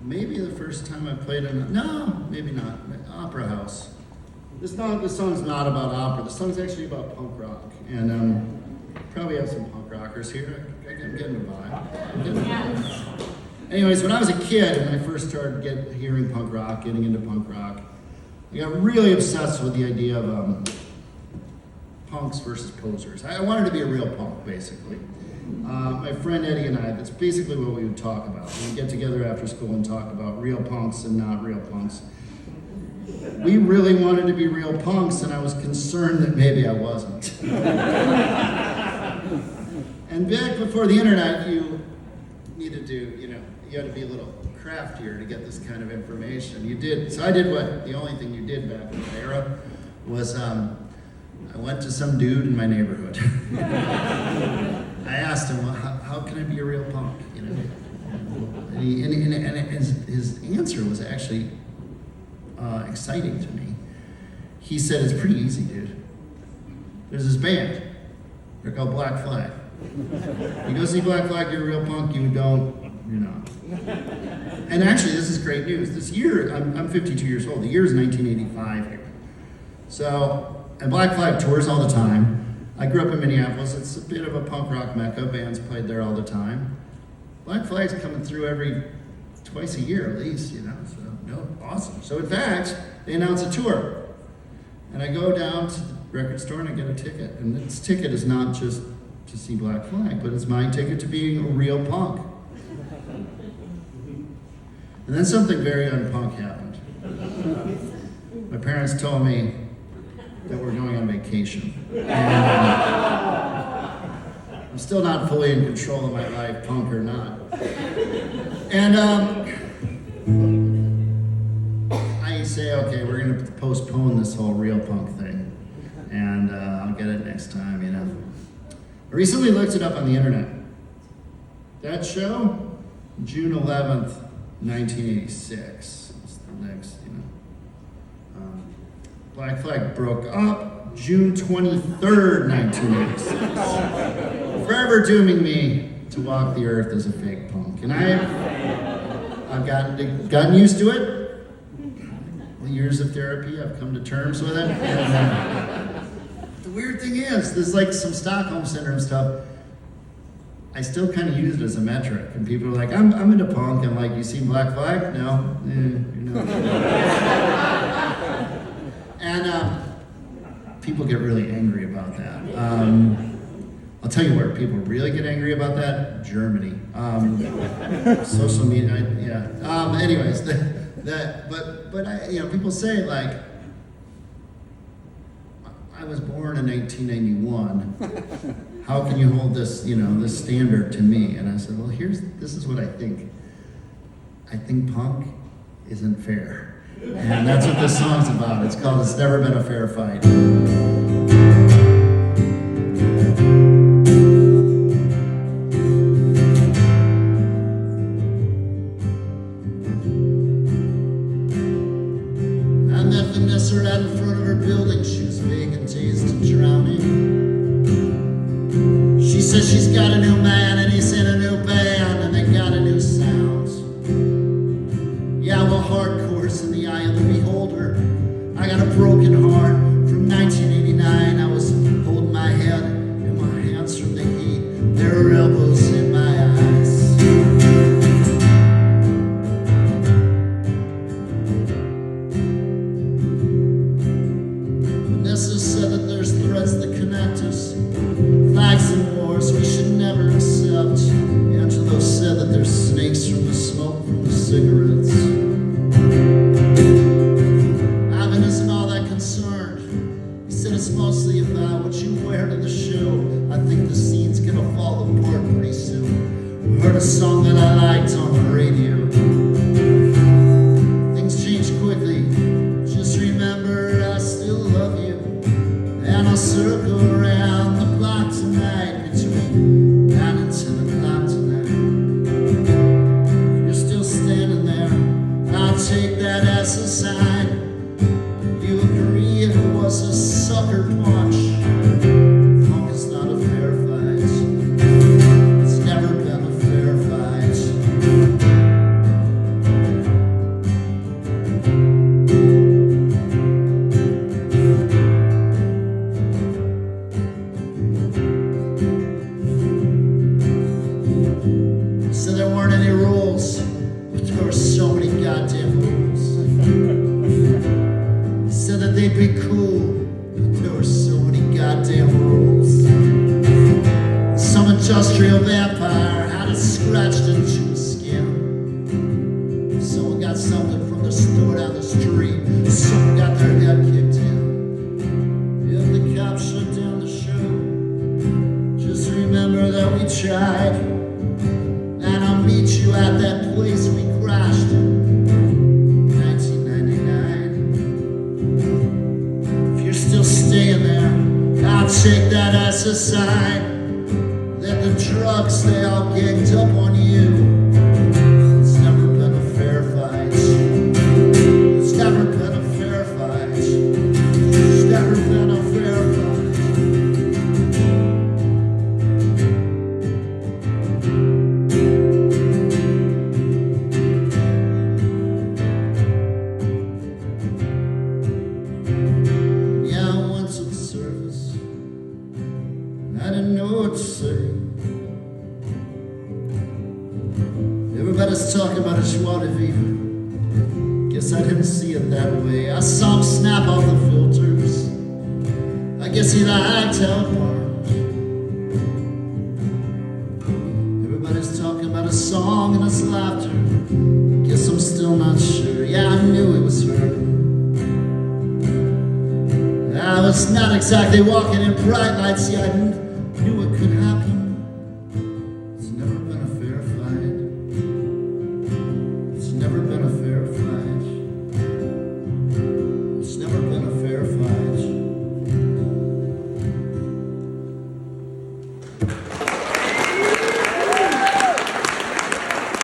maybe the first time I played in, no, maybe not, Opera House. This song's not about opera. The song's actually about punk rock. And probably have some punk rockers here. I'm getting a vibe. Anyways, when I was a kid and I first started hearing punk rock, getting into punk rock, I got really obsessed with the idea of punks versus posers. I wanted to be a real punk, basically. My friend Eddie and I, that's basically what we would talk about. We'd get together after school and talk about real punks and not real punks. We really wanted to be real punks, and I was concerned that maybe I wasn't. And back before the internet, you needed to, you had to be a little craftier to get this kind of information. You did, so I did the only thing you did back in that era was I went to some dude in my neighborhood. I asked him, well, how can I be a real punk? And his answer was actually exciting to me. He said, it's pretty easy, dude. There's this band. They're called Black Flag. You go see Black Flag, you're a real punk. You don't, you're not. And actually, this is great news. This year, I'm 52 years old. The year is 1985 here. So, and Black Flag tours all the time. I grew up in Minneapolis. It's a bit of a punk rock mecca. Bands played there all the time. Black Flag's coming through twice a year at least, So, awesome. So in fact, they announce a tour. And I go down to the record store and I get a ticket. And this ticket is not just to see Black Flag, but it's my ticket to being a real punk. And then something very unpunk happened. My parents told me that we're going on vacation. And I'm still not fully in control of my life, punk or not. And I say, okay, we're going to postpone this whole real punk thing. And I'll get it next time, I recently looked it up on the internet. That show, June 11th, 1986. It's the next, Black Flag broke up June 23rd, 1986. Forever dooming me to walk the earth as a fake punk. And I've gotten used to it. The years of therapy, I've come to terms with it. And, the weird thing is, there's like some Stockholm Syndrome stuff. I still kind of use it as a metric. And people are like, I'm into punk. I'm like, you seen Black Flag? No. You're not. And people get really angry about that. I'll tell you where people really get angry about that, Germany. Social media, yeah. Anyways, but people say like, I was born in 1991. How can you hold this, this standard to me? And I said, well, this is what I think. I think punk isn't fair. And that's what this song's about. It's called It's Never Been a Fair Fight. I met Vanessa right in front of her building. She was vacant, dazed and drowning. She says she's got a new man and he's in a new band and they got a new sound. Yeah, well, hardcore's in the eye of the beholder. I got a broken heart from 1989. I was holding my head in my hands from the heat. There were elbows in my eyes. Vanessa said that there's threads that connect us, flags and wars we should never accept. Angelo said that there's snakes from the smoke from the cigarettes. Ivan isn't all that concerned. He said it's mostly about what you wear to the show. I think the scene's gonna fall apart pretty soon. We heard a song that I liked on the radio. Things change quickly. Just remember I still love you. And I'll circle around the block tonight between 9 and 10 o'clock tonight. You're still standing there. I'll take that as a sign. You agree it was a sucker punch. Punk is not a fair fight. It's never been a fair fight. Said there weren't any rules, but there were so many goddamn rules. Said that they'd be cool, but there were so many goddamn rules. Some industrial vampire had it scratched into his skin. Someone got something from the store down the street. Someone got their head kicked in. If the cops shut down the show, just remember that we tried. And I'll meet you at that place we crashed in 1999. If you're still staying there, I'll take that as a sign that the drugs, they all ganged up on you. It's never been a fair fight. It's never been a fair fight. It's never been a fair fight. Yeah, I went to the service. I didn't know what to say. Everybody's talking about a joie de vivre. Guess I didn't see it that way. I saw him snap off the filters. I guess he liked how it worked. Everybody's talking about a song and his laughter. Guess I'm still not sure. Yeah, I knew it was her. I was not exactly walking in bright lights. Yeah,